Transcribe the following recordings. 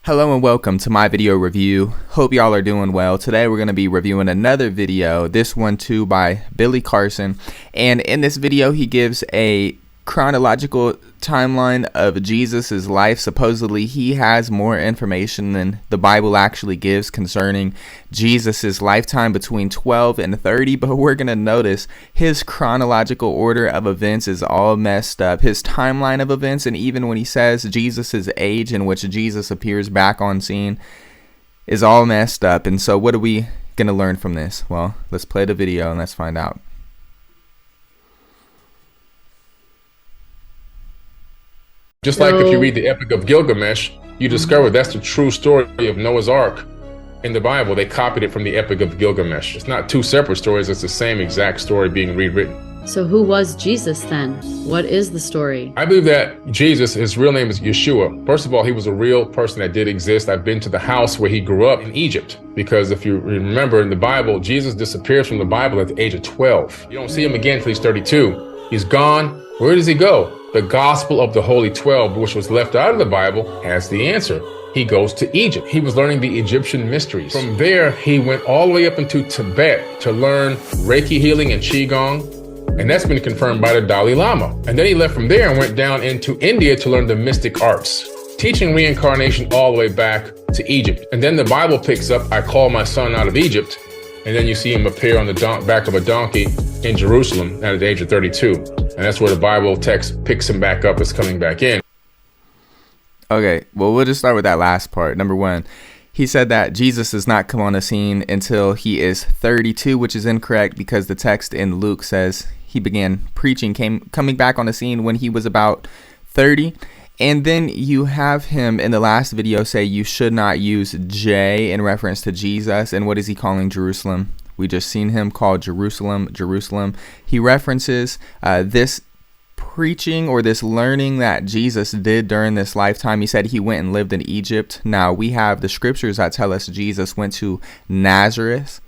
Hello and welcome to my video review. Hope y'all are doing well. Today we're going to be reviewing another video, this one too by Carson. And in this video he gives a chronological timeline of Jesus's life. Supposedly he has more information than the Bible actually gives concerning Jesus's lifetime between 12 and 30, but we're going to notice his chronological order of events is all messed up. His timeline of events, and even when he says Jesus's age in which Jesus appears back on scene, is all messed up. And so what are we going to learn from this? Well, let's play the video and let's find out. Just like if you read the Epic of Gilgamesh, you discover that's the true story of Noah's Ark in the Bible. They copied it from the Epic of Gilgamesh. It's not two separate stories, it's the same exact story being rewritten. So who was Jesus then? What is the story? I believe that Jesus, his real name is Yeshua. First of all, he was a real person that did exist. I've been to the house where he grew up in Egypt, because if you remember in the Bible, Jesus disappears from the Bible at the age of 12. You don't see him again until he's 32. He's gone. Where does he go? The Gospel of the Holy 12, which was left out of the Bible, has the answer. He goes to Egypt. He was learning the Egyptian mysteries. From there, he went all the way up into Tibet to learn Reiki healing and Qigong, and that's been confirmed by the Dalai Lama. And then he left from there and went down into India to learn the mystic arts, teaching reincarnation all the way back to Egypt. And then the Bible picks up, I call my son out of Egypt, and then you see him appear on the back of a donkey in Jerusalem at the age of 32. And that's where the Bible text picks him back up, is coming back in. Okay, well, we'll just start with that last part. Number one, he said that Jesus does not come on the scene until he is 32, which is incorrect because the text in Luke says he began preaching, coming back on the scene when he was about 30. And then you have him in the last video say you should not use J in reference to Jesus. And what is he calling Jerusalem? We just seen him call Jerusalem, Jerusalem. He references this preaching or this learning that Jesus did during this lifetime. He said he went and lived in Egypt. Now we have the scriptures that tell us Jesus went to Nazareth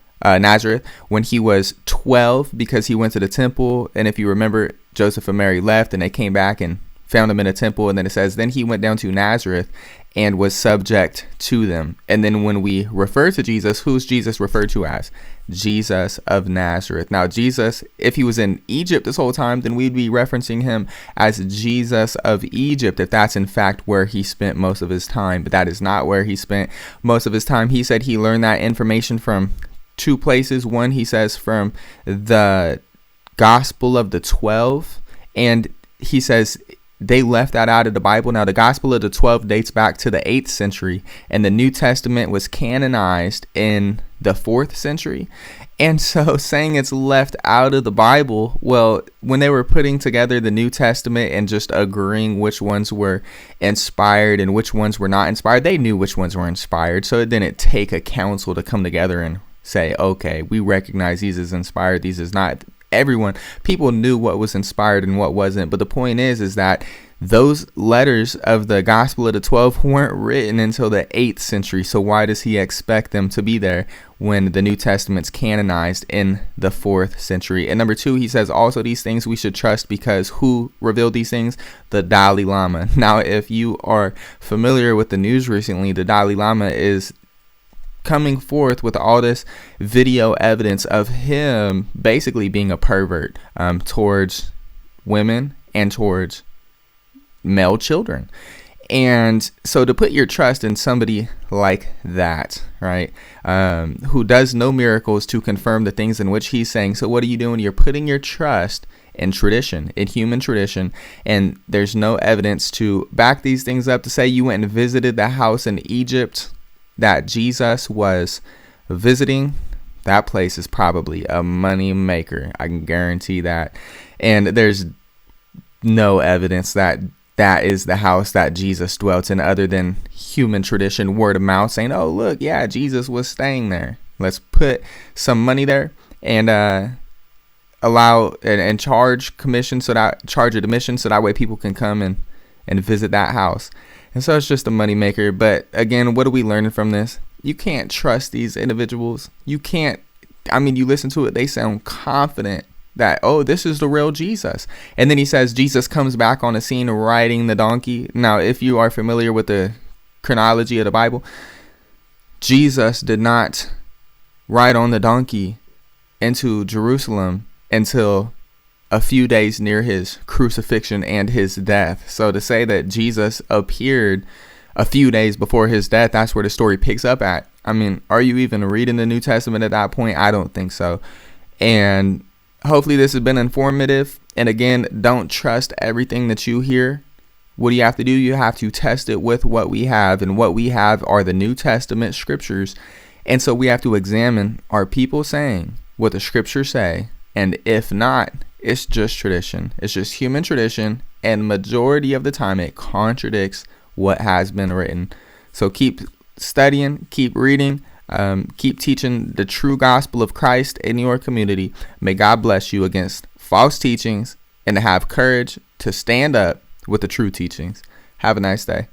when he was 12 because he went to the temple. And if you remember, Joseph and Mary left and they came back and found him in a temple. And then it says, then he went down to Nazareth and was subject to them. And then when we refer to Jesus, who's Jesus referred to as? Jesus of Nazareth. Now, Jesus, if he was in Egypt this whole time, then we'd be referencing him as Jesus of Egypt, if that's in fact where he spent most of his time. But that is not where he spent most of his time. He said he learned that information from two places. One, he says from the Gospel of the 12, and he says they left that out of the Bible. Now, the Gospel of the 12 dates back to the 8th century, and the New Testament was canonized in the 4th century. And so saying it's left out of the Bible, well, when they were putting together the New Testament and just agreeing which ones were inspired and which ones were not inspired, they knew which ones were inspired. So it didn't take a council to come together and say, okay, we recognize these as inspired, these is not. People knew what was inspired and what wasn't. But the point is that those letters of the Gospel of the 12 weren't written until the 8th century. So why does he expect them to be there when the New Testament's canonized in the 4th century? And number two, he says also these things we should trust because who revealed these things? The Dalai Lama. Now, if you are familiar with the news recently, the Dalai Lama is coming forth with all this video evidence of him basically being a pervert towards women and towards male children. And so to put your trust in somebody like that, right, who does no miracles to confirm the things in which he's saying. So what are you doing? You're putting your trust in tradition, in human tradition, and there's no evidence to back these things up. To say you went and visited the house in Egypt that Jesus was visiting, that place is probably a money maker. I can guarantee that. And there's no evidence that that is the house that Jesus dwelt in other than human tradition, word of mouth saying, oh, look, yeah, Jesus was staying there. Let's put some money there and allow and charge admission so that way people can come and visit that house. And so it's just a moneymaker. But again, what are we learning from this? You can't trust these individuals. You can't. I mean, you listen to it, they sound confident that, oh, this is the real Jesus. And then he says Jesus comes back on the scene riding the donkey. Now, if you are familiar with the chronology of the Bible, Jesus did not ride on the donkey into Jerusalem until a few days near his crucifixion and his death. So to say that Jesus appeared a few days before his death, that's where the story picks up at. I mean, are you even reading the New Testament at that point? I don't think so. And hopefully this has been informative. And again, don't trust everything that you hear. What do you have to do? You have to test it with what we have. And what we have are the New Testament scriptures. And so we have to examine, are people saying what the scriptures say? And if not, it's just tradition. It's just human tradition. And majority of the time it contradicts what has been written. So keep studying, keep reading, keep teaching the true gospel of Christ in your community. May God bless you against false teachings and to have courage to stand up with the true teachings. Have a nice day.